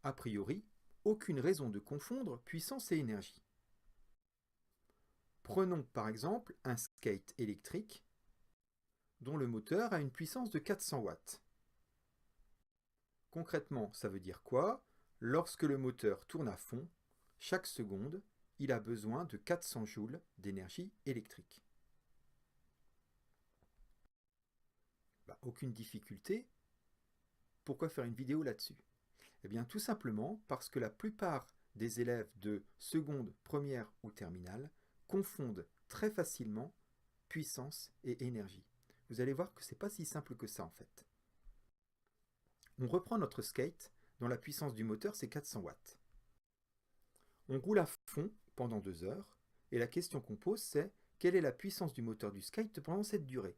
A priori, aucune raison de confondre puissance et énergie. Prenons par exemple un skate électrique dont le moteur a une puissance de 400 watts. Concrètement, ça veut dire quoi? Lorsque le moteur tourne à fond, chaque seconde, il a besoin de 400 joules d'énergie électrique. Aucune difficulté. Pourquoi faire une vidéo là-dessus? Eh bien tout simplement parce que la plupart des élèves de seconde, première ou terminale confondent très facilement puissance et énergie. Vous allez voir que ce n'est pas si simple que ça en fait. On reprend notre skate dont la puissance du moteur c'est 400 watts. On roule à fond pendant 2 heures et la question qu'on pose c'est quelle est la puissance du moteur du skate pendant cette durée?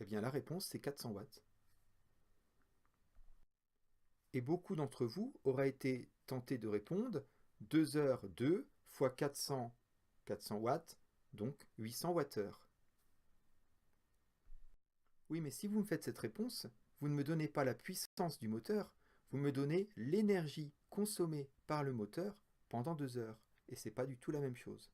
Eh bien la réponse c'est 400 watts. Et beaucoup d'entre vous auraient été tentés de répondre 2 heures 2 fois 400 watts, donc 800 Wh. Oui, mais si vous me faites cette réponse, vous ne me donnez pas la puissance du moteur, vous me donnez l'énergie consommée par le moteur pendant 2 heures. Et ce n'est pas du tout la même chose.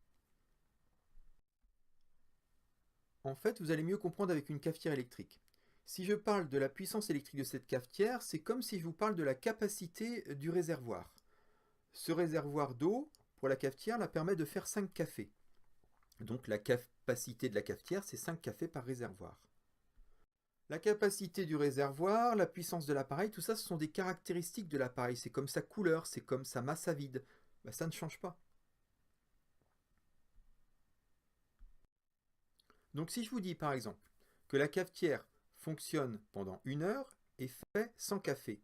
En fait, vous allez mieux comprendre avec une cafetière électrique. Si je parle de la puissance électrique de cette cafetière, c'est comme si je vous parle de la capacité du réservoir. Ce réservoir d'eau, pour la cafetière, la permet de faire 5 cafés. Donc la capacité de la cafetière, c'est 5 cafés par réservoir. La capacité du réservoir, la puissance de l'appareil, tout ça, ce sont des caractéristiques de l'appareil. C'est comme sa couleur, c'est comme sa masse à vide. Ça ne change pas. Donc si je vous dis par exemple que la cafetière fonctionne pendant 1 heure et fait 100 cafés,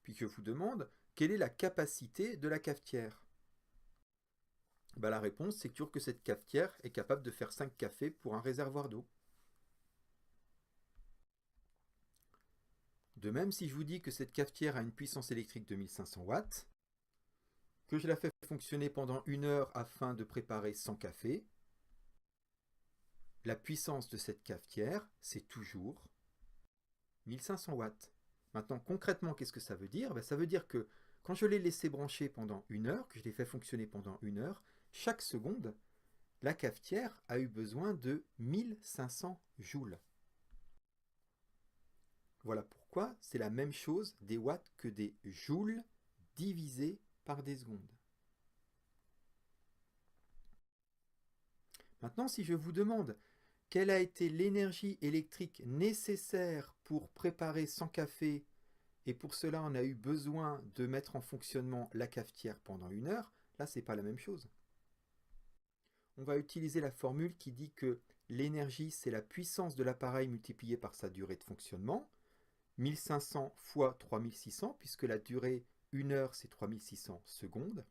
puis que je vous demande quelle est la capacité de la cafetière, la réponse c'est toujours que cette cafetière est capable de faire 5 cafés pour un réservoir d'eau. De même, si je vous dis que cette cafetière a une puissance électrique de 1500 watts, que je la fais fonctionner pendant 1 heure afin de préparer 100 cafés, la puissance de cette cafetière, c'est toujours 1500 watts. Maintenant, concrètement, qu'est-ce que ça veut dire? Ça veut dire que quand je l'ai laissé brancher pendant 1 heure, que je l'ai fait fonctionner pendant 1 heure, chaque seconde, la cafetière a eu besoin de 1500 joules. Voilà pourquoi c'est la même chose des watts que des joules divisés par des secondes. Maintenant, si je vous demande quelle a été l'énergie électrique nécessaire pour préparer 100 cafés et pour cela on a eu besoin de mettre en fonctionnement la cafetière pendant 1 heure, là c'est pas la même chose. On va utiliser la formule qui dit que l'énergie c'est la puissance de l'appareil multipliée par sa durée de fonctionnement, 1500 fois 3600 puisque la durée 1 heure c'est 3600 secondes.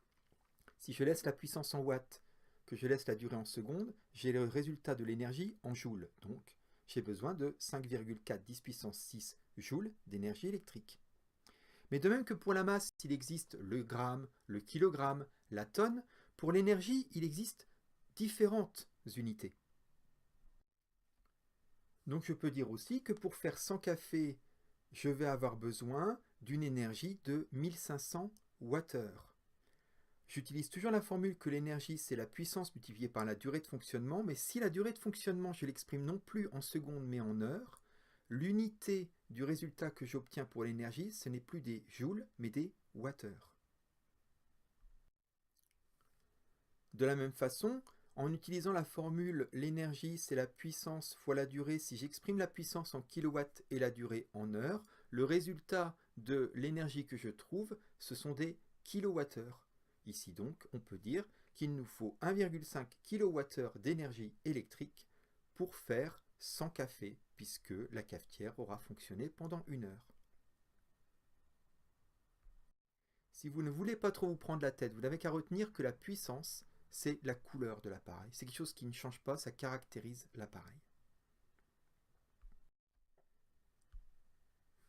Si je laisse la puissance en watts, que je laisse la durée en secondes, j'ai le résultat de l'énergie en joules. Donc, j'ai besoin de 5,4 10 puissance 6 joules d'énergie électrique. Mais de même que pour la masse, il existe le gramme, le kilogramme, la tonne, pour l'énergie, il existe différentes unités. Donc je peux dire aussi que pour faire 100 cafés, je vais avoir besoin d'une énergie de 1500 Wh. J'utilise toujours la formule que l'énergie, c'est la puissance multipliée par la durée de fonctionnement, mais si la durée de fonctionnement, je l'exprime non plus en secondes, mais en heures, l'unité du résultat que j'obtiens pour l'énergie, ce n'est plus des joules, mais des wattheures. De la même façon, en utilisant la formule l'énergie, c'est la puissance fois la durée, si j'exprime la puissance en kilowatts et la durée en heures, le résultat de l'énergie que je trouve, ce sont des kilowattheures. Ici donc, on peut dire qu'il nous faut 1,5 kWh d'énergie électrique pour faire 100 cafés, puisque la cafetière aura fonctionné pendant 1 heure. Si vous ne voulez pas trop vous prendre la tête, vous n'avez qu'à retenir que la puissance, c'est la couleur de l'appareil. C'est quelque chose qui ne change pas, ça caractérise l'appareil.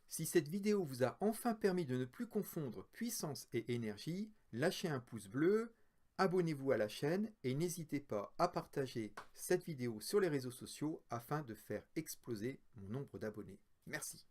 Si cette vidéo vous a enfin permis de ne plus confondre puissance et énergie, lâchez un pouce bleu, abonnez-vous à la chaîne et n'hésitez pas à partager cette vidéo sur les réseaux sociaux afin de faire exploser mon nombre d'abonnés. Merci.